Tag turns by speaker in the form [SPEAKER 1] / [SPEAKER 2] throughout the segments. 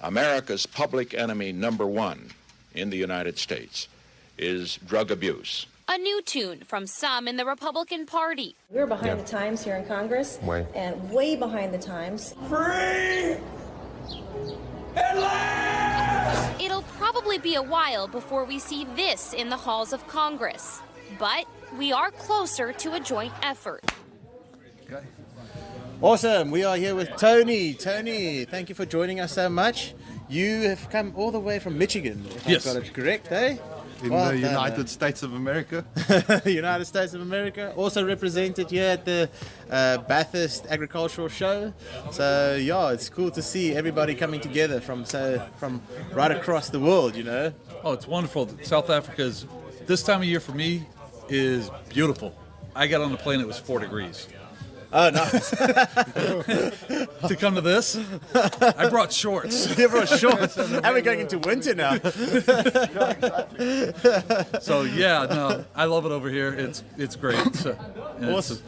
[SPEAKER 1] America's public enemy number one in the United States is drug abuse.
[SPEAKER 2] A new tune from some in the Republican Party.
[SPEAKER 3] We're behind the times here in Congress, and way behind the times.
[SPEAKER 4] Free at last!
[SPEAKER 2] It'll probably be a while before we see this in the halls of Congress, but we are closer to a joint effort.
[SPEAKER 5] Okay. Awesome. We are here with Tony. Tony, thank you for joining us so much. You have come all the way from Michigan, if
[SPEAKER 6] Yes.
[SPEAKER 5] I've got it correct, eh?
[SPEAKER 6] In the United States of America.
[SPEAKER 5] United States of America. Also represented here at the Bathurst Agricultural Show. So yeah, it's cool to see everybody coming together from right across the world, you know.
[SPEAKER 6] Oh, it's wonderful. South Africa is, this time of year for me, is beautiful. I got on the plane, it was 4 degrees.
[SPEAKER 5] Oh, nice.
[SPEAKER 6] To come to this, I brought shorts.
[SPEAKER 5] You brought shorts. And we're going into winter now.
[SPEAKER 6] So yeah, no, I love it over here. It's great. So, and
[SPEAKER 5] Awesome.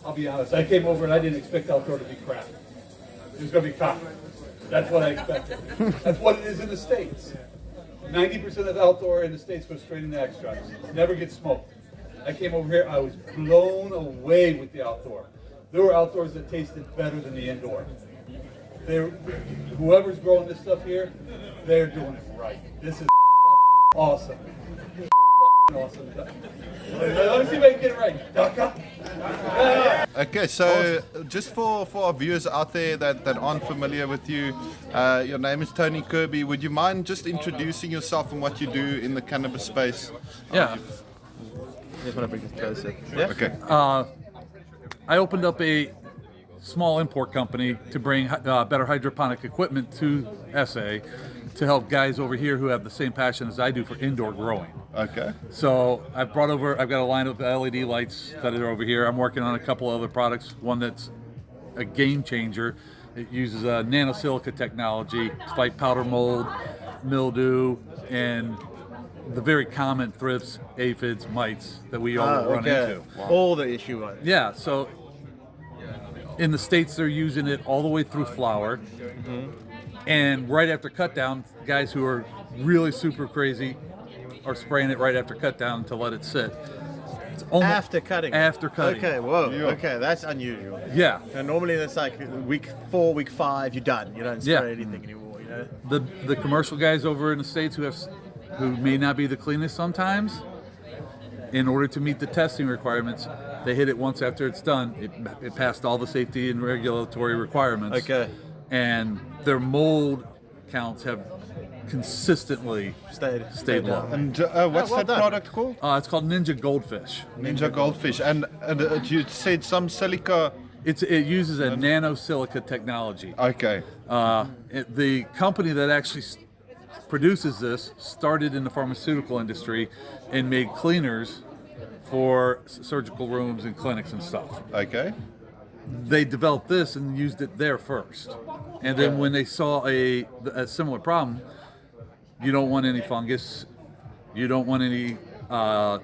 [SPEAKER 7] I'll be honest, I came over and I didn't expect outdoor to be crap. It was going to be coffee. That's what I expected. That's what it is in the States. 90% of outdoor in the States goes straight into extracts. Never gets smoked. I came over here, I was blown away with the outdoor. There were outdoors that tasted better than the indoor. Whoever's growing this stuff here, they're doing it right. This is awesome. Awesome. Let me see if I can get it right. Daka.
[SPEAKER 6] Okay, so just for our viewers out there that aren't familiar with you, your name is Tony Kerby. Would you mind just introducing yourself and what you do in the cannabis space?
[SPEAKER 5] Yeah. I just want to bring it closer. Yeah.
[SPEAKER 6] Okay. I opened up a small import company to bring better hydroponic equipment to SA to help guys over here who have the same passion as I do for indoor growing. Okay.
[SPEAKER 7] So I've got a line of LED lights that are over here. I'm working on a couple other products. One that's a game changer. It uses a nanosilica technology to fight powder mold, mildew, and the very common thrips, aphids, mites that we all run into.
[SPEAKER 5] Wow. All the issue ones.
[SPEAKER 7] Yeah, so in the States they're using it all the way through flower. And right after cut down, guys who are really super crazy are spraying it right after cut down to let it sit. It's almost
[SPEAKER 5] After cutting.
[SPEAKER 7] After cutting.
[SPEAKER 5] Okay, whoa. Okay, that's unusual.
[SPEAKER 7] Yeah.
[SPEAKER 5] And normally it's like week 4, week 5, you're done. You don't spray anything anymore, you know?
[SPEAKER 7] The commercial guys over in the States who may not be the cleanest sometimes, in order to meet the testing requirements, they hit it once after it's done. It passed all the safety and regulatory requirements.
[SPEAKER 5] Okay.
[SPEAKER 7] And their mold counts have consistently stayed low.
[SPEAKER 6] And what's that product called?
[SPEAKER 7] It's called Ninja Goldfish.
[SPEAKER 6] Ninja Goldfish. And you said some silica.
[SPEAKER 7] It uses a nanosilica technology.
[SPEAKER 6] Okay.
[SPEAKER 7] The company that actually produces this started in the pharmaceutical industry and made cleaners for surgical rooms and clinics and stuff.
[SPEAKER 6] Okay.
[SPEAKER 7] They developed this and used it there first. And then when they saw a similar problem, you don't want any fungus, you don't want any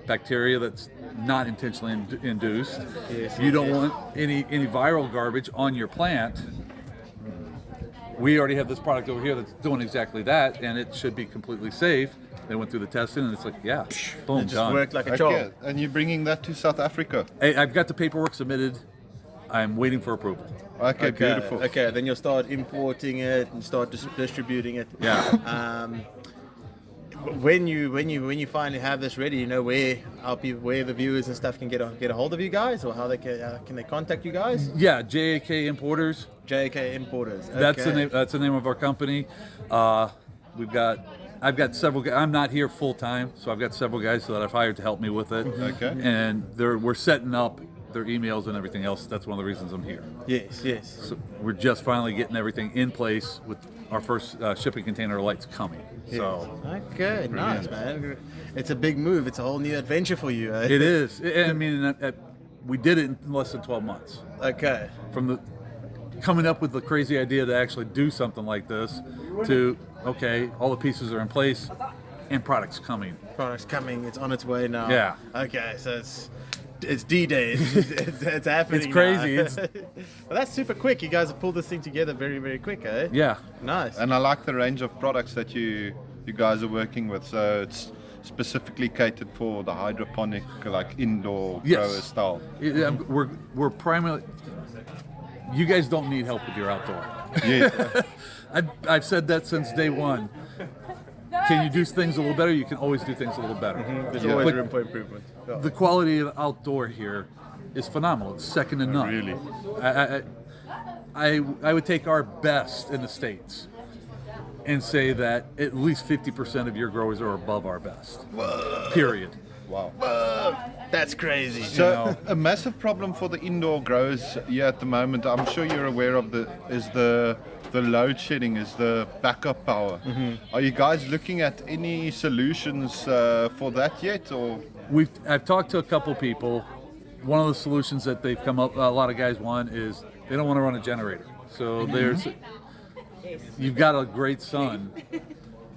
[SPEAKER 7] bacteria that's not intentionally induced, you don't want any viral garbage on your plant. We already have this product over here that's doing exactly that, and it should be completely safe. They went through the testing, and it's like, yeah, boom,
[SPEAKER 5] It just
[SPEAKER 7] done.
[SPEAKER 5] worked like a charm.
[SPEAKER 6] And you're bringing that to South Africa?
[SPEAKER 7] I've got the paperwork submitted. I'm waiting for approval.
[SPEAKER 6] Okay, beautiful.
[SPEAKER 5] Okay, then you'll start importing it and start distributing it.
[SPEAKER 7] Yeah.
[SPEAKER 5] When you finally have this ready, you know where the viewers and stuff can get a hold of you guys, or how they can they contact you guys?
[SPEAKER 7] Yeah, JAK Importers.
[SPEAKER 5] JAK Importers. Okay.
[SPEAKER 7] That's the name of our company. I've got several guys. I'm not here full time, so I've got several guys that I've hired to help me with it.
[SPEAKER 6] Okay.
[SPEAKER 7] And we're setting up their emails and everything else. That's one of the reasons I'm here.
[SPEAKER 5] Yes.
[SPEAKER 7] So we're just finally getting everything in place with our first shipping container lights coming.
[SPEAKER 5] Yes.
[SPEAKER 7] So
[SPEAKER 5] okay, nice, man. It's a big move. It's a whole new adventure for you. Eh?
[SPEAKER 7] it is. I mean, we did it in less than 12 months.
[SPEAKER 5] Okay.
[SPEAKER 7] From the coming up with the crazy idea to actually do something like this to, okay, all the pieces are in place and products coming.
[SPEAKER 5] It's on its way now.
[SPEAKER 7] Yeah.
[SPEAKER 5] Okay, so it's it's D-Day. It's happening.
[SPEAKER 6] It's crazy.
[SPEAKER 5] Well, that's super quick. You guys have pulled this thing together very, very quick, eh?
[SPEAKER 6] Yeah.
[SPEAKER 5] Nice.
[SPEAKER 8] And I like the range of products that you guys are working with. So it's specifically catered for the hydroponic, like indoor grower style.
[SPEAKER 6] We're primarily. You guys don't need help with your outdoor.
[SPEAKER 8] Yeah.
[SPEAKER 6] I've said that since day one. Can you do things a little better? You can always do things a little better.
[SPEAKER 5] There's always room for improvement. Yeah.
[SPEAKER 6] The quality of outdoor here is phenomenal. It's second to none.
[SPEAKER 8] Really?
[SPEAKER 6] I would take our best in the States and say that at least 50% of your growers are above our best.
[SPEAKER 5] Whoa.
[SPEAKER 6] Period.
[SPEAKER 8] Wow.
[SPEAKER 5] Whoa. That's crazy.
[SPEAKER 8] So a massive problem for the indoor growers here at the moment, I'm sure you're aware of, the load shedding, is the backup power. Are you guys looking at any solutions for that yet, or?
[SPEAKER 6] I've talked to a couple people. One of the solutions that they've come up, a lot of guys want, is they don't want to run a generator. So you've got a great sun.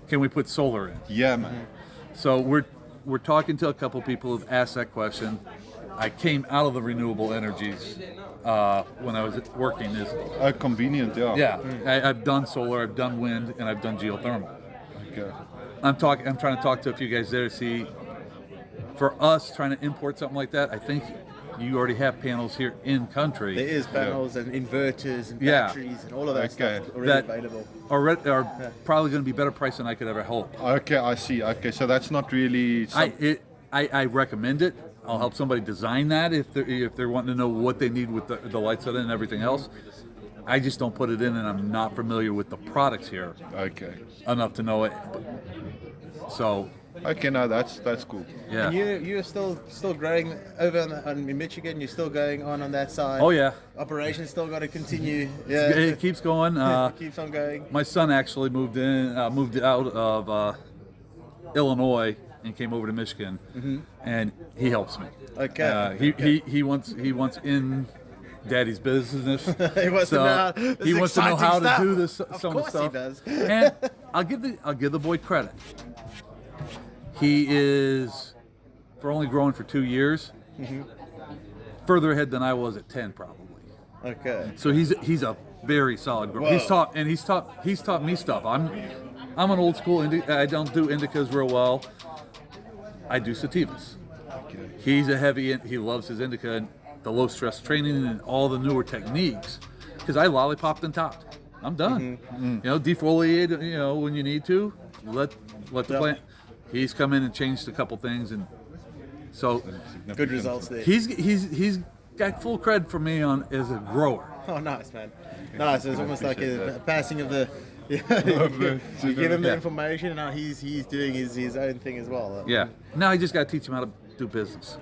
[SPEAKER 6] Can we put solar in?
[SPEAKER 8] Yeah, man.
[SPEAKER 6] So we're talking to a couple people who've asked that question. I came out of the renewable energies when I was working.
[SPEAKER 8] Convenient, yeah.
[SPEAKER 6] Yeah, I've done solar, I've done wind, and I've done geothermal.
[SPEAKER 8] Okay.
[SPEAKER 6] I'm trying to talk to a few guys there to see. For us trying to import something like that, I think you already have panels here in country.
[SPEAKER 5] There is panels and inverters and batteries and all of that stuff already available.
[SPEAKER 6] Are probably going to be better price than I could ever hope.
[SPEAKER 8] Okay, I see. Okay, so that's not really.
[SPEAKER 6] I recommend it. I'll help somebody design that if they're wanting to know what they need with the lights on it and everything else. I just don't put it in, and I'm not familiar with the products here.
[SPEAKER 8] Okay.
[SPEAKER 6] Enough to know it. So.
[SPEAKER 8] Okay, no, that's cool.
[SPEAKER 6] Yeah.
[SPEAKER 5] And you're still growing over in Michigan. You're still going on that side.
[SPEAKER 6] Oh yeah.
[SPEAKER 5] Operation's still got to continue. Yeah.
[SPEAKER 6] It keeps going.
[SPEAKER 5] It keeps on going.
[SPEAKER 6] My son actually moved out of Illinois and came over to Michigan, and he helps me.
[SPEAKER 5] Okay.
[SPEAKER 6] He wants in Daddy's business.
[SPEAKER 5] He wants to know
[SPEAKER 6] how
[SPEAKER 5] stuff.
[SPEAKER 6] to do this.
[SPEAKER 5] Of
[SPEAKER 6] some
[SPEAKER 5] course
[SPEAKER 6] stuff.
[SPEAKER 5] he does.
[SPEAKER 6] And I'll give the boy credit. He is, for only growing for 2 years, further ahead than I was at 10 probably.
[SPEAKER 5] Okay.
[SPEAKER 6] So he's a very solid grower. He's taught me stuff. I'm an old school I don't do indicas real well. I do sativas. Okay. He's a heavy. He loves his indica and the low stress training and all the newer techniques. Because I lollipopped and topped. I'm done. Defoliate. When you need to. Let the plant. He's come in and changed a couple things, and so
[SPEAKER 5] good results there.
[SPEAKER 6] He's got full credit for me as a grower.
[SPEAKER 5] Oh, nice, man. Nice. It's almost like a passing of the. You give him the information, and now he's doing his own thing as well.
[SPEAKER 6] Yeah. Now I just got to teach him how to do business.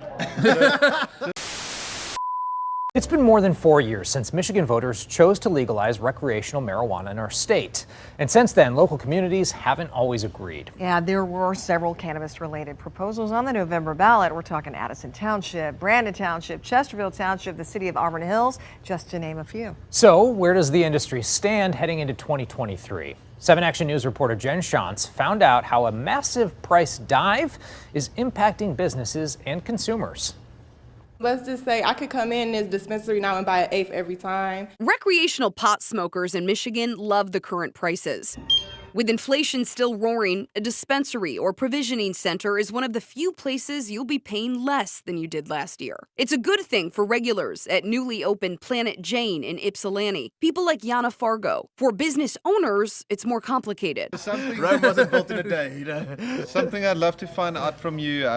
[SPEAKER 9] It's been more than 4 years since Michigan voters chose to legalize recreational marijuana in our state. And since then, local communities haven't always agreed.
[SPEAKER 10] Yeah, there were several cannabis-related proposals on the November ballot. We're talking Addison Township, Brandon Township, Chesterfield Township, the city of Auburn Hills, just to name a few.
[SPEAKER 9] So where does the industry stand heading into 2023? 7 Action News reporter Jen Shantz found out how a massive price dive is impacting businesses and consumers.
[SPEAKER 11] Let's just say I could come in this dispensary now and buy an eighth every time.
[SPEAKER 12] Recreational pot smokers in Michigan love the current prices. With inflation still roaring, a dispensary or provisioning center is one of the few places you'll be paying less than you did last year. It's a good thing for regulars at newly opened Planet Jane in Ypsilanti, people like Yana Fargo. For business owners, it's more complicated.
[SPEAKER 5] Rome wasn't built in a day,
[SPEAKER 8] Something I'd love to find out from you.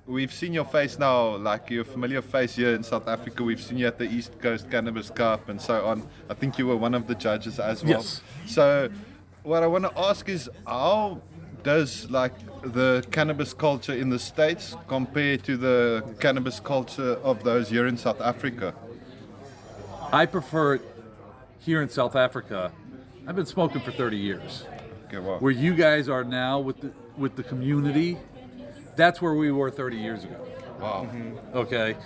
[SPEAKER 8] We've seen your face now, like your familiar face here in South Africa. We've seen you at the East Coast Cannabis Cup and so on. I think you were one of the judges as well.
[SPEAKER 6] Yes.
[SPEAKER 8] So what I want to ask is, how does the cannabis culture in the States compare to the cannabis culture of those here in South Africa?
[SPEAKER 6] I prefer it here in South Africa. I've been smoking for 30 years.
[SPEAKER 8] Okay, wow.
[SPEAKER 6] Where you guys are now with the community, that's where we were 30 years ago.
[SPEAKER 8] Wow.
[SPEAKER 6] Okay.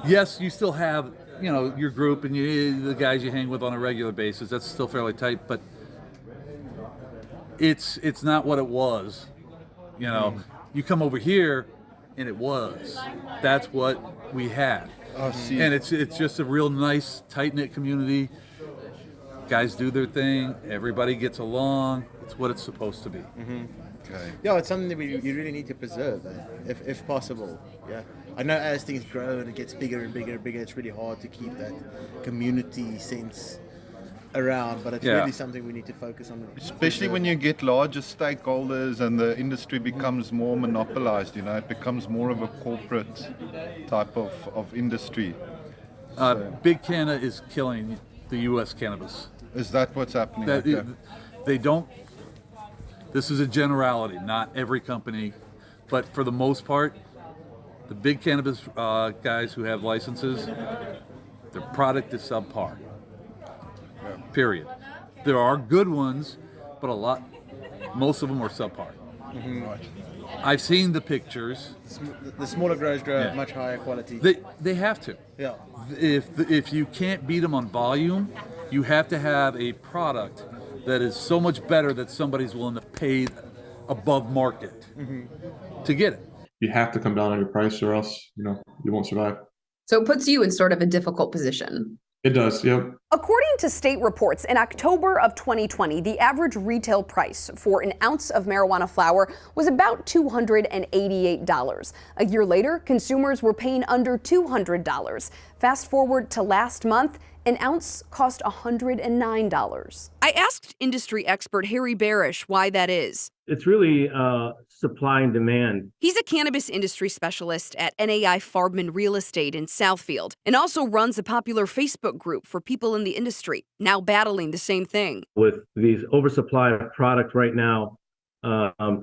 [SPEAKER 6] Yes, you still have, your group and the guys you hang with on a regular basis. That's still fairly tight, but it's not what it was. You come over here,
[SPEAKER 7] and it was. That's what we had.
[SPEAKER 8] Oh, see.
[SPEAKER 7] And it's just a real nice, tight-knit community. Guys do their thing. Everybody gets along. It's what it's supposed to be.
[SPEAKER 8] Okay.
[SPEAKER 5] Yeah, it's something that you really need to preserve, if possible. Yeah, I know as things grow and it gets bigger and bigger and bigger, it's really hard to keep that community sense around, but it's really something we need to focus on.
[SPEAKER 8] Especially when you get larger stakeholders and the industry becomes more monopolized, it becomes more of a corporate type of industry.
[SPEAKER 7] Big Canna is killing the US Cannabis.
[SPEAKER 8] Is that what's happening?
[SPEAKER 7] They don't. This is a generality, not every company, but for the most part, the big cannabis guys who have licenses, their product is subpar. Period. There are good ones, but most of them are subpar.
[SPEAKER 8] Right.
[SPEAKER 7] I've seen the pictures.
[SPEAKER 5] The smaller growers grow at much higher quality.
[SPEAKER 7] They have to.
[SPEAKER 5] Yeah.
[SPEAKER 7] If you can't beat them on volume, you have to have a product that is so much better that somebody's willing to pay above market to get it.
[SPEAKER 13] You have to come down on your price, or else you won't survive.
[SPEAKER 12] So it puts you in sort of a difficult position.
[SPEAKER 13] It does, yep.
[SPEAKER 12] According to state reports, in October of 2020, the average retail price for an ounce of marijuana flower was about $288. A year later, consumers were paying under $200. Fast forward to last month, an ounce cost $109. I asked industry expert Harry Barish why that is.
[SPEAKER 14] It's really supply and demand.
[SPEAKER 12] He's a cannabis industry specialist at NAI Farbman Real Estate in Southfield and also runs a popular Facebook group for people in the industry, now battling the same thing.
[SPEAKER 14] With these oversupply of product right now,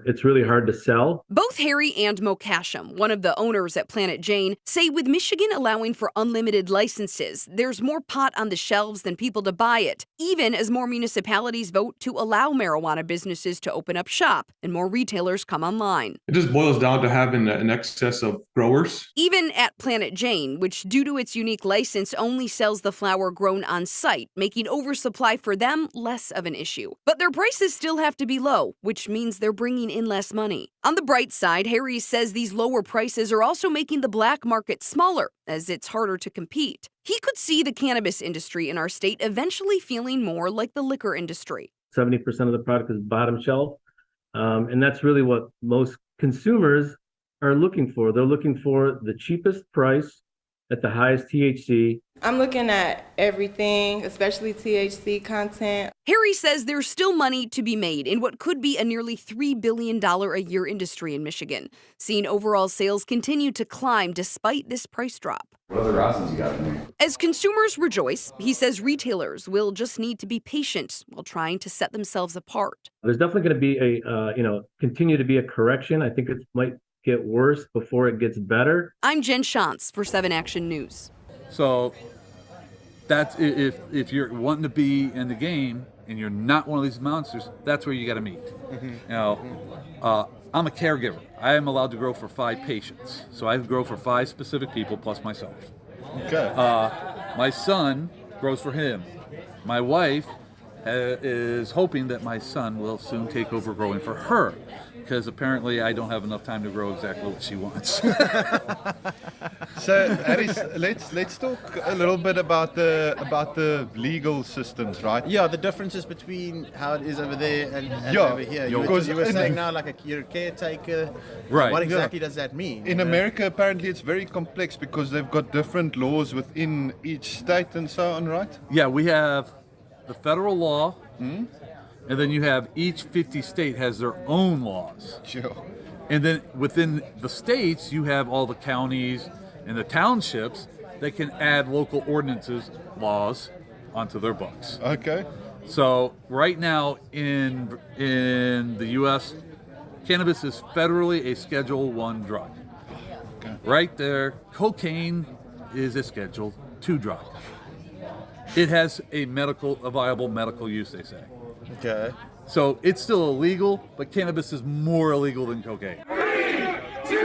[SPEAKER 14] it's really hard to sell.
[SPEAKER 12] Both Harry and Mo Casham, one of the owners at Planet Jane, say with Michigan allowing for unlimited licenses, there's more pot on the shelves than people to buy it, even as more municipalities vote to allow marijuana businesses to open up shop and more retailers come online.
[SPEAKER 13] It just boils down to having an excess of growers.
[SPEAKER 12] Even at Planet Jane, which due to its unique license only sells the flower grown on site, making oversupply for them less of an issue. But their prices still have to be low, which means they're bringing in less money. On the bright side, Harry says these lower prices are also making the black market smaller, as it's harder to compete. He could see the cannabis industry in our state eventually feeling more like the liquor industry.
[SPEAKER 14] 70% of the product is bottom shelf, and that's really what most consumers are looking for. They're looking for the cheapest price at the highest THC.
[SPEAKER 11] I'm looking at everything, especially THC content.
[SPEAKER 12] Harry says there's still money to be made in what could be a nearly $3 billion a year industry in Michigan, seeing overall sales continue to climb despite this price drop.
[SPEAKER 15] What other options you got in there?
[SPEAKER 12] As consumers rejoice, he says retailers will just need to be patient while trying to set themselves apart.
[SPEAKER 14] There's definitely going to be continue to be a correction. I think it might get worse before it gets better.
[SPEAKER 12] I'm Jen Shantz for 7 Action News.
[SPEAKER 7] So that's if you're wanting to be in the game and you're not one of these monsters, that's where you got to meet. I'm a caregiver. I am allowed to grow for 5 patients. So I grow for 5 specific people plus myself.
[SPEAKER 8] Okay.
[SPEAKER 7] My son grows for him. My wife is hoping that my son will soon take over growing for her, because apparently I don't have enough time to grow exactly what she wants.
[SPEAKER 8] So, Aris, let's talk a little bit about the legal systems, right?
[SPEAKER 5] Yeah, the differences between how it is over there and over here. You were saying now, you're a caretaker.
[SPEAKER 7] Right.
[SPEAKER 5] What exactly does that mean?
[SPEAKER 8] In America, apparently, it's very complex because they've got different laws within each state and so on, right?
[SPEAKER 7] Yeah, we have the federal law, and then you have each 50 state has their own laws.
[SPEAKER 8] Sure.
[SPEAKER 7] And then within the states, you have all the counties and the townships that can add local ordinances, laws, onto their books.
[SPEAKER 8] Okay.
[SPEAKER 7] So right now in the U.S., cannabis is federally a Schedule I drug.
[SPEAKER 8] Okay.
[SPEAKER 7] Right there, cocaine is a Schedule II drug. It has a viable medical use, they say.
[SPEAKER 5] Okay.
[SPEAKER 7] So it's still illegal, but cannabis is more illegal than cocaine.
[SPEAKER 2] 3, 2,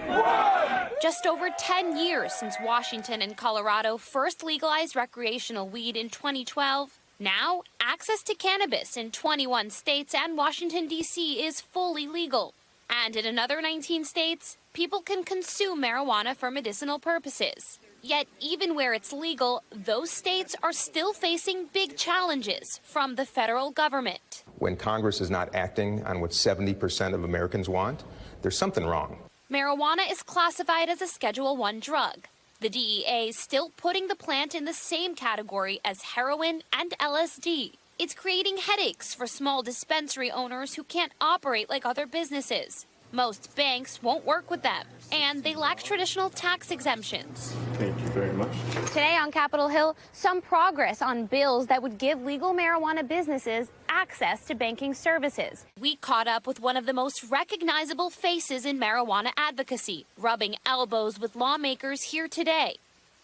[SPEAKER 2] 1. Just over 10 years since Washington and Colorado first legalized recreational weed in 2012. Now, access to cannabis in 21 states and Washington, D.C. is fully legal. And in another 19 states, people can consume marijuana for medicinal purposes. Yet, even where it's legal, those states are still facing big challenges from the federal government.
[SPEAKER 15] When Congress is not acting on what 70% of Americans want, there's something wrong.
[SPEAKER 2] Marijuana is classified as a Schedule I drug. The DEA is still putting the plant in the same category as heroin and LSD. It's creating headaches for small dispensary owners who can't operate like other businesses. Most banks won't work with them, and they lack traditional tax exemptions.
[SPEAKER 13] Thank you very much.
[SPEAKER 2] Today on Capitol Hill, some progress on bills that would give legal marijuana businesses access to banking services. We caught up with one of the most recognizable faces in marijuana advocacy, rubbing elbows with lawmakers here today.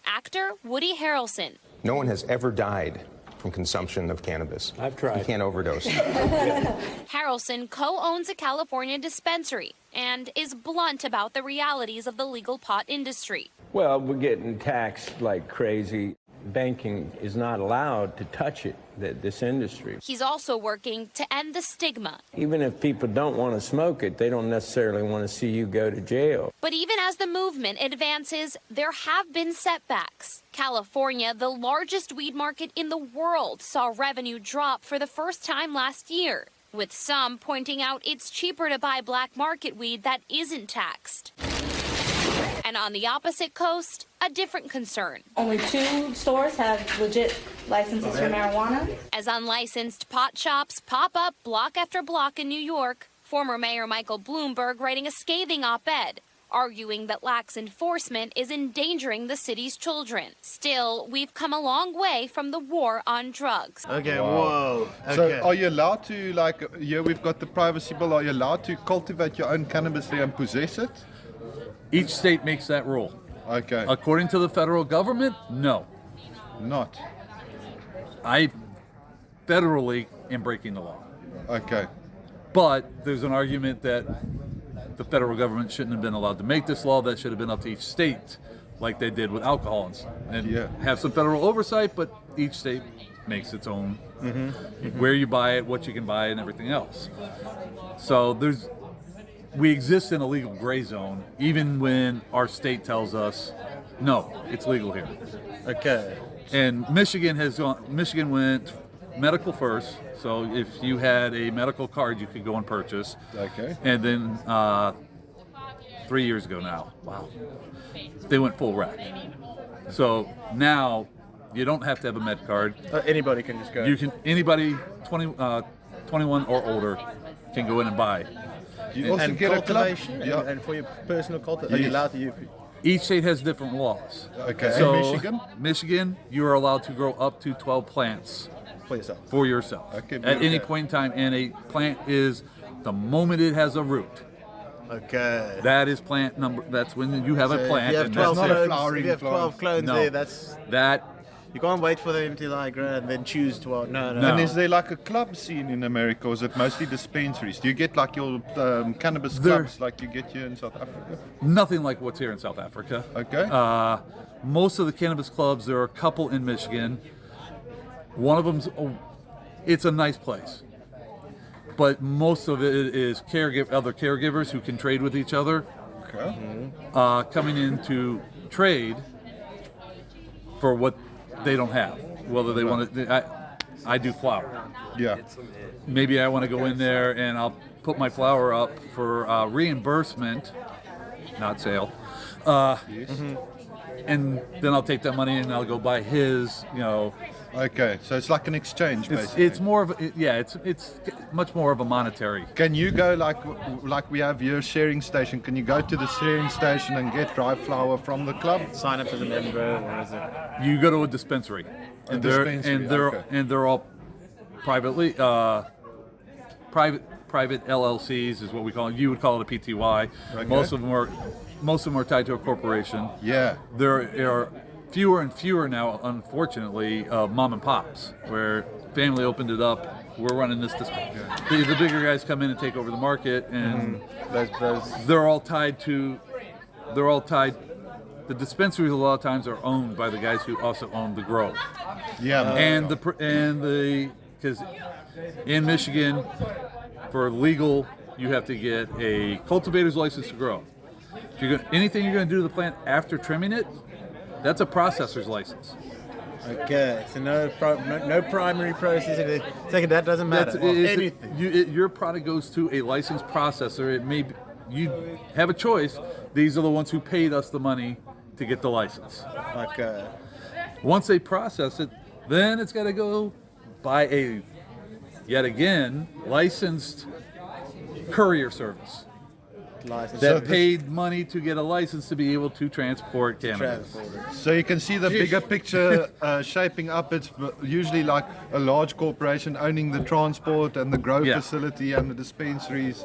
[SPEAKER 2] Actor Woody Harrelson.
[SPEAKER 15] No one has ever died from consumption of cannabis.
[SPEAKER 16] I've tried.
[SPEAKER 15] You can't overdose.
[SPEAKER 2] Harrelson co-owns a California dispensary and is blunt about the realities of the legal pot industry.
[SPEAKER 16] Well, we're getting taxed like crazy. Banking is not allowed to touch it, this industry.
[SPEAKER 2] He's also working to end the stigma.
[SPEAKER 16] Even if people don't want to smoke it, they don't necessarily want to see you go to jail.
[SPEAKER 2] But even as the movement advances, there have been setbacks. California, the largest weed market in the world, saw revenue drop for the first time last year, with some pointing out it's cheaper to buy black market weed that isn't taxed. And on the opposite coast, a different concern.
[SPEAKER 3] Only 2 stores have legit licenses for marijuana.
[SPEAKER 2] As unlicensed pot shops pop up block after block in New York, former Mayor Michael Bloomberg writing a scathing op-ed, arguing that lax enforcement is endangering the city's children. Still, we've come a long way from the war on drugs.
[SPEAKER 5] Okay, whoa. Okay.
[SPEAKER 8] So are you allowed to, like, here we've got the privacy bill, are you allowed to cultivate your own cannabis there and possess it?
[SPEAKER 6] Each state makes that rule.
[SPEAKER 8] Okay.
[SPEAKER 6] According to the federal government, no.
[SPEAKER 8] Not.
[SPEAKER 6] I federally am breaking the law.
[SPEAKER 8] Okay.
[SPEAKER 6] But there's an argument that the federal government shouldn't have been allowed to make this law. That should have been up to each state, like they did with alcohol and have some federal oversight, but each state makes its own where you buy it, what you can buy, and everything else. So we exist in a legal gray zone, even when our state tells us, no, it's legal here.
[SPEAKER 5] Okay.
[SPEAKER 6] And Michigan went medical first. So if you had a medical card, you could go and purchase.
[SPEAKER 8] Okay.
[SPEAKER 6] And then 3 years ago now, wow, they went full rec. So now you don't have to have a med card.
[SPEAKER 5] Anybody can just go.
[SPEAKER 6] Anybody 21 or older can go in and buy.
[SPEAKER 8] You also
[SPEAKER 5] and
[SPEAKER 8] get
[SPEAKER 5] cultivation
[SPEAKER 8] a club?
[SPEAKER 5] and for your personal cultivation, are you allowed to use?
[SPEAKER 6] Each state has different laws.
[SPEAKER 8] Okay.
[SPEAKER 6] So
[SPEAKER 8] and
[SPEAKER 6] Michigan, you are allowed to grow up to 12 plants
[SPEAKER 5] for yourself.
[SPEAKER 6] Okay, at any point in time, and a plant is the moment it has a root.
[SPEAKER 5] Okay.
[SPEAKER 6] That is plant number. That's when you have a plant.
[SPEAKER 5] If you have 12 clones, if you have 12 clones
[SPEAKER 6] No.
[SPEAKER 5] there, that's
[SPEAKER 6] that.
[SPEAKER 5] You can't wait for them to like grow and then choose 12. No.
[SPEAKER 8] And is there like a club scene in America, or is it mostly dispensaries? Do you get like your cannabis clubs like you get here in South Africa?
[SPEAKER 6] Nothing like what's here in South Africa.
[SPEAKER 8] Okay.
[SPEAKER 6] Most of the cannabis clubs, there are a couple in Michigan. One of them's, it's a nice place. But most of it is other caregivers who can trade with each other.
[SPEAKER 8] Okay.
[SPEAKER 6] Coming in to trade for what they don't have. Whether they want to, I do flower.
[SPEAKER 8] Yeah.
[SPEAKER 6] Maybe I want to go in there and I'll put my flower up for reimbursement, not sale. And then I'll take that money and I'll go buy his,
[SPEAKER 8] Okay, so it's like an exchange, basically.
[SPEAKER 6] It's more of it's much more of a monetary.
[SPEAKER 8] Can you go like we have here, sharing station? Can you go to the sharing station and get dry flower from the club?
[SPEAKER 5] Sign up as a member, or is it?
[SPEAKER 6] You go to a dispensary, and they're all privately private LLCs is what we call it. You would call it a PTY.
[SPEAKER 8] Okay.
[SPEAKER 6] Most of them are tied to a corporation.
[SPEAKER 8] Yeah.
[SPEAKER 6] There are fewer and fewer now, unfortunately, mom and pops, where family opened it up. We're running this. The bigger guys come in and take over the market, and they're all tied. The dispensaries a lot of times are owned by the guys who also own the grow.
[SPEAKER 8] Yeah.
[SPEAKER 6] Because in Michigan, for legal you have to get a cultivator's license to grow. If anything you're going to do to the plant after trimming it, that's a processor's license.
[SPEAKER 5] Okay, so no primary processing. Second, that doesn't matter. Anything.
[SPEAKER 6] Your product goes to a licensed processor. It may you have a choice. These are the ones who paid us the money to get the license.
[SPEAKER 5] Okay.
[SPEAKER 6] Once they process it, then it's got to go by a, yet again, licensed courier service. That paid money to get a license to be able to transport cannabis.
[SPEAKER 8] So you can see the bigger picture shaping up. It's usually like a large corporation owning the transport and the grow facility and the dispensaries.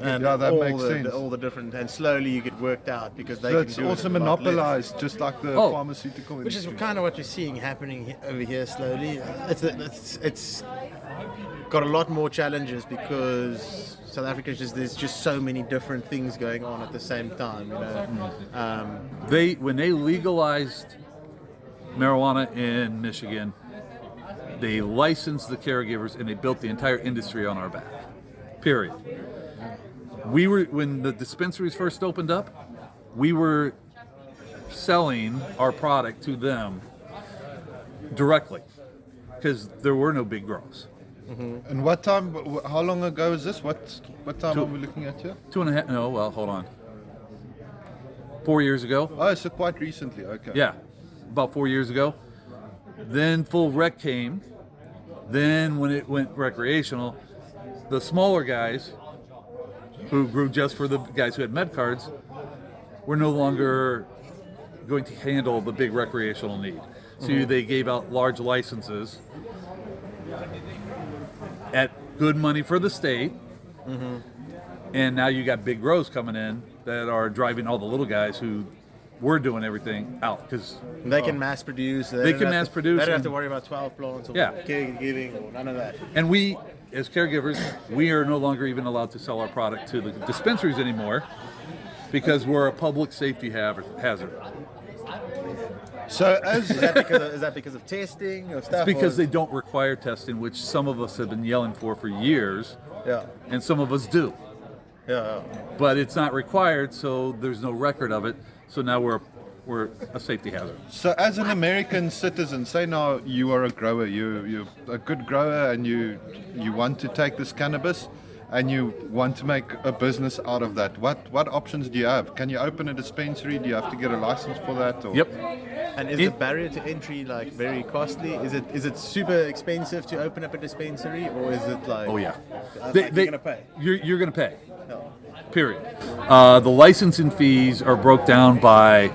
[SPEAKER 5] And
[SPEAKER 8] yeah, that makes sense.
[SPEAKER 5] All the different, and slowly you get worked out because they
[SPEAKER 8] so
[SPEAKER 5] can
[SPEAKER 8] it's
[SPEAKER 5] do
[SPEAKER 8] also
[SPEAKER 5] it
[SPEAKER 8] monopolized, just like the pharmaceutical
[SPEAKER 5] which
[SPEAKER 8] industry.
[SPEAKER 5] is kind of what you're seeing happening over here slowly. It's got a lot more challenges because South Africa there's just so many different things going on at the same time. You know,
[SPEAKER 6] when they legalized marijuana in Michigan, they licensed the Caregivers and they built the entire industry on our back. Period. When the dispensaries first opened up, we were selling our product to them directly because there were no big grows.
[SPEAKER 8] Mm-hmm. And what time? How long ago is this? What time are we looking at here?
[SPEAKER 6] 2.5. No, well, hold on. 4 years ago.
[SPEAKER 8] Oh, so quite recently. Okay.
[SPEAKER 6] Yeah, about 4 years ago. Then full rec came. Then when it went recreational, the smaller guys who grew just for the guys who had med cards were no longer going to handle the big recreational need. So they gave out large licenses at good money for the state. Mm-hmm. And now you got big grows coming in that are driving all the little guys who were doing everything out because
[SPEAKER 5] they can mass produce.
[SPEAKER 6] They can mass produce.
[SPEAKER 5] They don't have to worry about 12 plants or caregiving or none of that.
[SPEAKER 6] And we, as caregivers, we are no longer even allowed to sell our product to the dispensaries anymore because we're a public safety hazard.
[SPEAKER 8] So
[SPEAKER 5] is that because of testing or stuff?
[SPEAKER 6] It's because they don't require testing, which some of us have been yelling for years.
[SPEAKER 5] Yeah.
[SPEAKER 6] And some of us do.
[SPEAKER 5] Yeah.
[SPEAKER 6] But it's not required, so there's no record of it. So now we're a safety hazard.
[SPEAKER 8] So as an American citizen, say now you are a grower, you're a good grower and you want to take this cannabis and you want to make a business out of that. What options do you have? Can you open a dispensary? Do you have to get a license for that? Or?
[SPEAKER 6] Yep.
[SPEAKER 5] And is the barrier to entry like very costly? Is it super expensive to open up a dispensary, or is it like?
[SPEAKER 6] Oh yeah.
[SPEAKER 5] You're gonna pay.
[SPEAKER 6] You're gonna pay. No. Period. The licensing fees are broke down by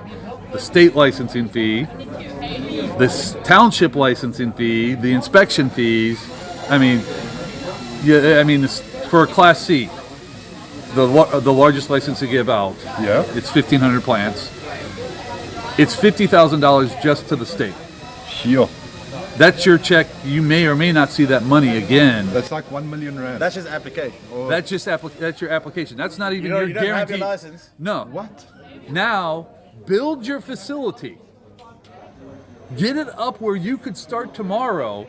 [SPEAKER 6] the state licensing fee, the township licensing fee, the inspection fees. For a Class C, the largest license to give out, it's 1,500 plants. It's $50,000 just to the state.
[SPEAKER 8] Yeah.
[SPEAKER 6] That's your check. You may or may not see that money again.
[SPEAKER 8] That's like 1 million rand.
[SPEAKER 5] That's just application.
[SPEAKER 6] That's your application. That's not even your
[SPEAKER 5] you don't
[SPEAKER 6] guarantee.
[SPEAKER 5] have your license.
[SPEAKER 6] No.
[SPEAKER 8] What?
[SPEAKER 6] Now, build your facility. Get it up where you could start tomorrow.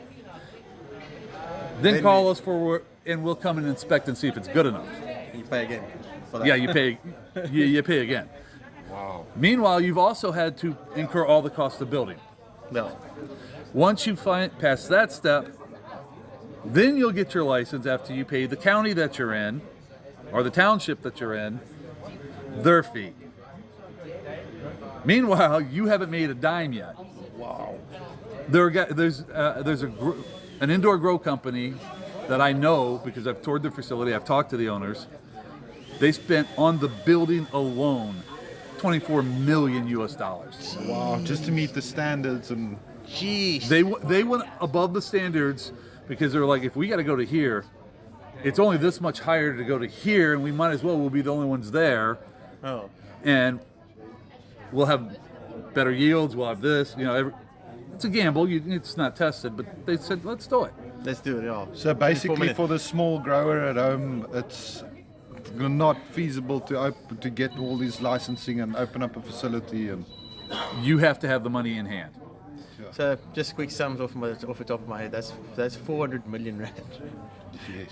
[SPEAKER 6] Then call us and we'll come and inspect and see if it's good enough.
[SPEAKER 5] You pay again. For that.
[SPEAKER 6] Yeah, you pay. you pay again.
[SPEAKER 8] Wow.
[SPEAKER 6] Meanwhile, you've also had to incur all the cost of building.
[SPEAKER 5] No.
[SPEAKER 6] Once you pass that step, then you'll get your license after you pay the county that you're in, or the township that you're in, their fee. Meanwhile, you haven't made a dime yet.
[SPEAKER 5] Wow.
[SPEAKER 6] There's an indoor grow company that I know because I've toured their facility. I've talked to the owners. They spent on the building alone $24 million US.
[SPEAKER 8] Wow, just to meet the standards and.
[SPEAKER 5] Jeez.
[SPEAKER 6] They went above the standards because they're like, if we got to go to here, it's only this much higher to go to here, and we might as well. We'll be the only ones there.
[SPEAKER 5] Oh.
[SPEAKER 6] And we'll have better yields. We'll have this. It's a gamble. It's not tested, but they said, let's do it.
[SPEAKER 5] Let's do it, yeah.
[SPEAKER 8] So basically, for the small grower at home, it's not feasible to get all this licensing and open up a facility, and
[SPEAKER 6] you have to have the money in hand.
[SPEAKER 5] So just quick sums off the top of my head. That's 400 million rand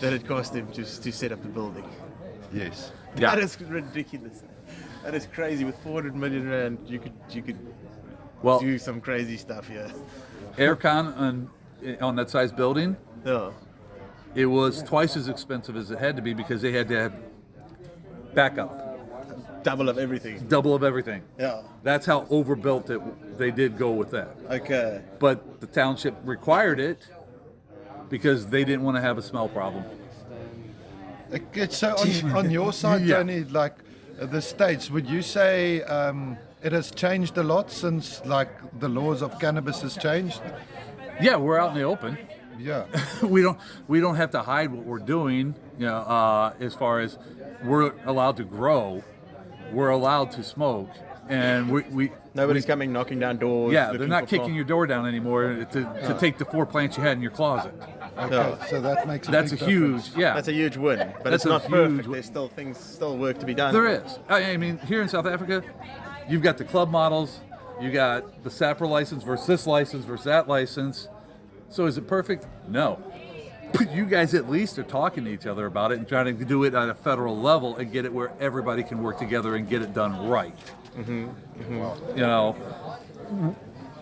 [SPEAKER 5] that it cost him to set up the building.
[SPEAKER 8] Yes.
[SPEAKER 5] That is ridiculous. That is crazy. With 400 million rand, you could do some crazy stuff here.
[SPEAKER 7] Aircon on that size building, it was twice as expensive as it had to be because they had to have backup.
[SPEAKER 5] Double of everything.
[SPEAKER 7] Double of everything.
[SPEAKER 5] Yeah.
[SPEAKER 7] That's how overbuilt they did go with that.
[SPEAKER 5] Okay.
[SPEAKER 7] But the township required it because they didn't want to have a smell problem.
[SPEAKER 8] So on your side, Tony, like the States, would you say it has changed a lot since like the laws of cannabis has changed?
[SPEAKER 7] Yeah, we're out in the open.
[SPEAKER 8] Yeah.
[SPEAKER 7] we don't have to hide what we're doing, as far as we're allowed to grow, we're allowed to smoke, and
[SPEAKER 5] nobody's coming knocking down doors.
[SPEAKER 7] Yeah, they're not kicking your door down anymore to take the 4 plants you had in your closet.
[SPEAKER 8] Okay, so that makes
[SPEAKER 7] that's a huge
[SPEAKER 5] That's a huge win, but
[SPEAKER 7] that's
[SPEAKER 5] it's not perfect. There's still work to be done.
[SPEAKER 7] There is. I mean, here in South Africa, you've got the club models, you got the SAPR license versus this license versus that license. So is it perfect? No. But you guys at least are talking to each other about it and trying to do it at a federal level and get it where everybody can work together and get it done right.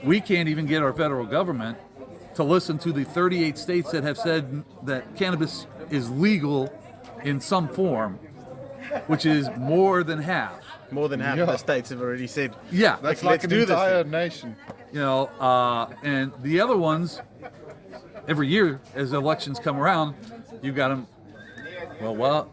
[SPEAKER 7] We can't even get our federal government to listen to the 38 states that have said that cannabis is legal in some form, which is more than half.
[SPEAKER 5] More than half of the states have already said.
[SPEAKER 7] Yeah,
[SPEAKER 8] that's like an entire nation.
[SPEAKER 7] And the other ones, every year as elections come around, you've got them. Well,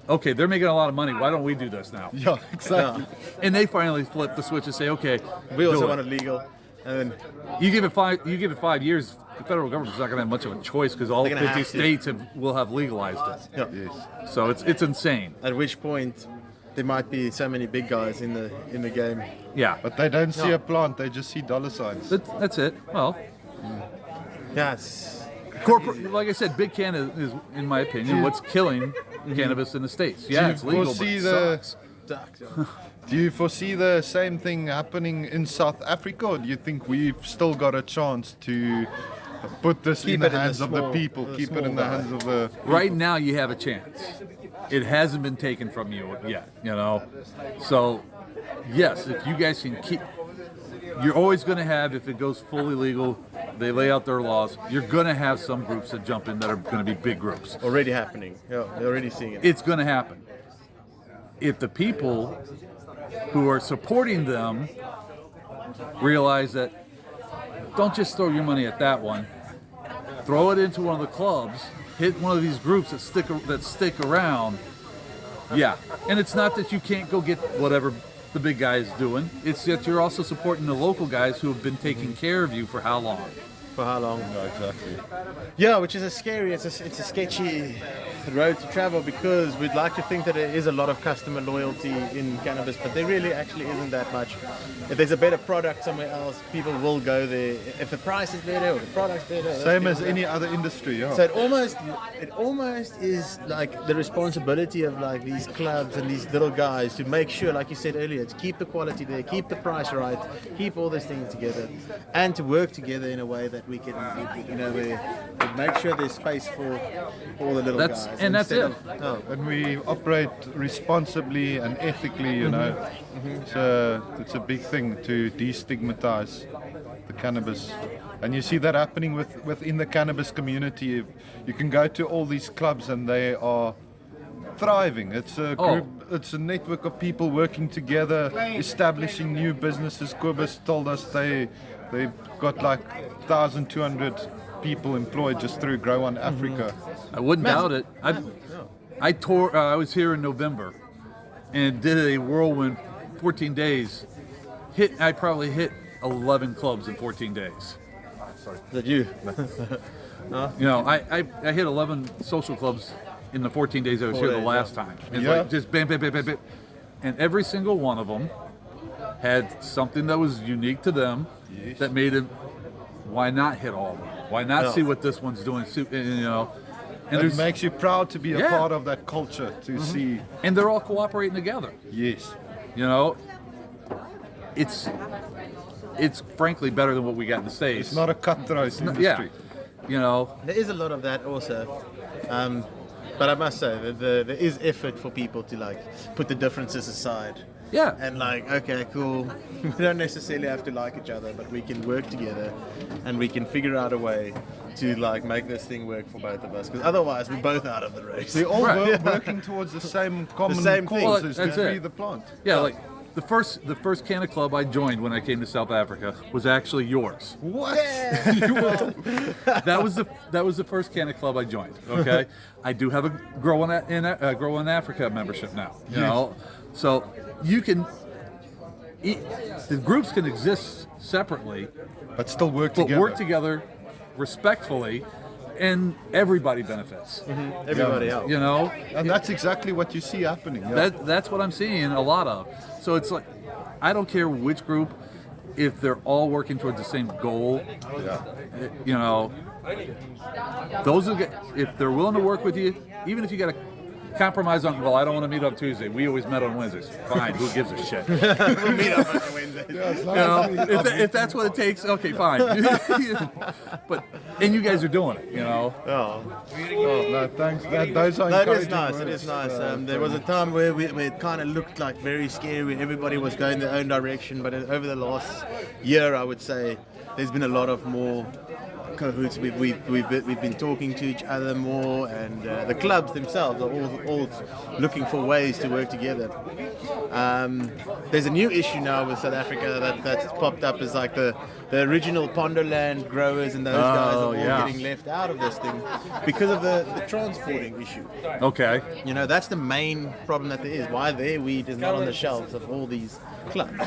[SPEAKER 7] okay, they're making a lot of money. Why don't we do this now?
[SPEAKER 8] Yeah, exactly.
[SPEAKER 7] And they finally flip the switch and say, okay,
[SPEAKER 5] we also want it legal. And then
[SPEAKER 7] you give it 5 years, the federal government's not going to have much of a choice because all 50 states will have legalized it.
[SPEAKER 5] Yeah.
[SPEAKER 8] Yes.
[SPEAKER 7] So it's insane.
[SPEAKER 5] At which point, there might be so many big guys in the game.
[SPEAKER 7] Yeah,
[SPEAKER 8] but they don't see a plant; they just see dollar signs.
[SPEAKER 7] That's it. Well,
[SPEAKER 5] yes.
[SPEAKER 7] Like I said, Big Canna is, in my opinion, what's killing cannabis in the States. Yeah, it's legal, but it sucks.
[SPEAKER 8] Do you foresee the same thing happening in South Africa, or do you think we've still got a chance to put this in the hands of the people, keep it in the hands of the people?
[SPEAKER 7] Right now, you have a chance. It hasn't been taken from you yet, So, yes, if you guys can keep... You're always going to have, if it goes fully legal, they lay out their laws, you're going to have some groups that jump in that are going to be big groups.
[SPEAKER 5] Already happening. Yeah, you're already seeing it.
[SPEAKER 7] It's going to happen. If the people who are supporting them realize that don't just throw your money at that one, throw it into one of the clubs, hit one of these groups that stick around. Yeah, and it's not that you can't go get whatever the big guy is doing. It's that you're also supporting the local guys who have been taking care of you for how long?
[SPEAKER 5] For how long?
[SPEAKER 8] No, exactly.
[SPEAKER 5] Yeah, which is it's a sketchy road to travel because we'd like to think that there is a lot of customer loyalty in cannabis, but there really actually isn't that much. If there's a better product somewhere else, people will go there. If the price is better or the product's better.
[SPEAKER 8] Same as any other industry, yeah.
[SPEAKER 5] So it almost is like the responsibility of like these clubs and these little guys to make sure, like you said earlier, to keep the quality there, keep the price right, keep all these things together, and to work together in a way that we can, we make sure there's space for all the little guys.
[SPEAKER 7] And that's it.
[SPEAKER 8] And we operate responsibly and ethically, So it's a big thing to destigmatize the cannabis. And you see that happening within the cannabis community. You can go to all these clubs and they are thriving. It's a group, it's a network of people working together, establishing new businesses. Cobus told us they've got like 1,200 people employed just through Grow on Africa.
[SPEAKER 7] I wouldn't doubt it. I was here in November and did a whirlwind 14 days. I probably hit 11 clubs in 14 days.
[SPEAKER 5] Is that you?
[SPEAKER 7] I hit 11 social clubs in the 14 days I was here the last time. And like just bam, bam, bam, bam, bam. And every single one of them had something that was unique to them that made it, why not hit all of them? Why not see what this one's doing? And
[SPEAKER 8] it makes you proud to be a part of that culture, to see.
[SPEAKER 7] And they're all cooperating together.
[SPEAKER 8] Yes.
[SPEAKER 7] It's frankly better than what we got in the States.
[SPEAKER 8] It's not a cutthroat industry.
[SPEAKER 5] There is a lot of that also. But I must say that there is effort for people to like put the differences aside.
[SPEAKER 6] Yeah.
[SPEAKER 5] And like, okay, cool. We don't necessarily have to like each other, but we can work together and we can figure out a way to like make this thing work for both of us. Because otherwise, we're both out of the race.
[SPEAKER 8] We're all working towards the same common cause, is to free the plant.
[SPEAKER 6] Yeah, like the first Canna Club I joined when I came to South Africa was actually yours.
[SPEAKER 8] What?
[SPEAKER 6] That was the first Canna Club I joined. Okay, I do have a Grow in Africa membership now. You know, so you can. The groups can exist separately,
[SPEAKER 8] but still work together.
[SPEAKER 6] Respectfully, and everybody benefits.
[SPEAKER 5] Everybody else.
[SPEAKER 6] You know,
[SPEAKER 8] and that's exactly what you see happening. Yeah.
[SPEAKER 6] That's what I'm seeing a lot of. So it's like, I don't care which group, if they're all working towards the same goal.
[SPEAKER 8] Yeah.
[SPEAKER 6] You know, if they're willing to work with you, even if you got to compromise on, well, I don't want to meet on Tuesday. We always met on Wednesdays. Fine, who gives a shit?
[SPEAKER 5] We'll meet up on Wednesday.
[SPEAKER 6] If that's what it takes, okay, fine. And you guys are doing it, you know.
[SPEAKER 8] No, thanks. Those are
[SPEAKER 5] That is nice. It is nice. There was a time where it kind of looked like very scary. Everybody was going their own direction, but over the last year, I would say there's been a lot of more cahoots. We've been talking to each other more, and the clubs themselves are all looking for ways to work together. There's a new issue now with South Africa that's popped up, is like the original Ponderland growers and those guys are all getting left out of this thing because of the transporting issue.
[SPEAKER 6] Okay.
[SPEAKER 5] You know, that's the main problem that there is. Why their weed is not on the shelves of all these clubs.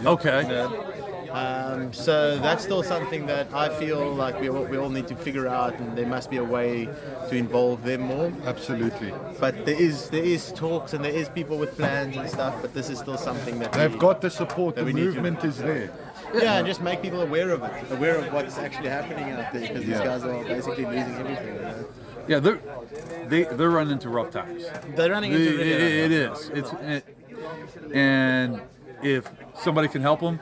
[SPEAKER 6] Okay.
[SPEAKER 5] You know? So that's still something that I feel like we all need to figure out, and there must be a way to involve them more.
[SPEAKER 8] Absolutely.
[SPEAKER 5] But there is talks and there is people with plans and stuff, but this is still something that
[SPEAKER 8] they've got the support. The movement is there.
[SPEAKER 5] Yeah, and just make people aware of it, aware of what's actually happening out there, because these guys are basically losing everything. You know?
[SPEAKER 6] Yeah, they're running into rough times.
[SPEAKER 5] They're running into really rough
[SPEAKER 6] times. And if somebody can help them,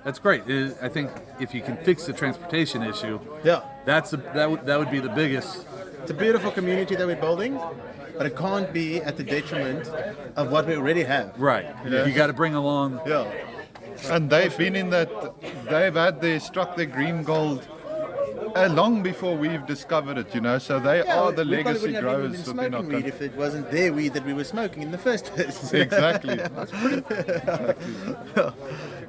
[SPEAKER 6] that's great. I think if you can fix the transportation issue, that would be the biggest.
[SPEAKER 5] It's a beautiful community that we're building, but it can't be at the detriment of what we already have.
[SPEAKER 6] Right. You got to bring along.
[SPEAKER 8] Yeah. And they've been in that. They've struck their green gold long before we've discovered it, you know. So they are the legacy growers.
[SPEAKER 5] Been smoking weed if it wasn't their weed that we were smoking in the first place.
[SPEAKER 8] Exactly.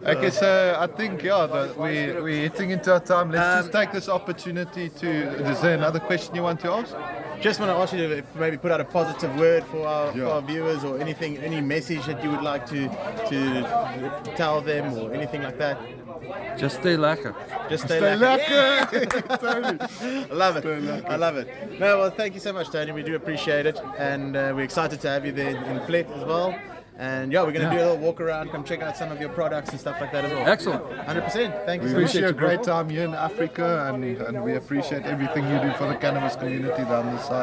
[SPEAKER 8] Okay, so I think we're hitting into our time. Let's just take this opportunity to. Is there another question you want to ask?
[SPEAKER 5] Just want to ask you to maybe put out a positive word for our viewers, or any message that you would like to tell them, or anything like that.
[SPEAKER 6] Just stay lekker.
[SPEAKER 5] Just stay lekker. Totally. I love it. No, well, thank you so much, Tony. We do appreciate it, and we're excited to have you there in Plet as well. And we're going to do a little walk around, come check out some of your products and stuff like that as well.
[SPEAKER 6] Excellent.
[SPEAKER 5] 100%. Thank you so much.
[SPEAKER 8] We wish you a great time here in Africa, and we appreciate everything you do for the cannabis community down the side.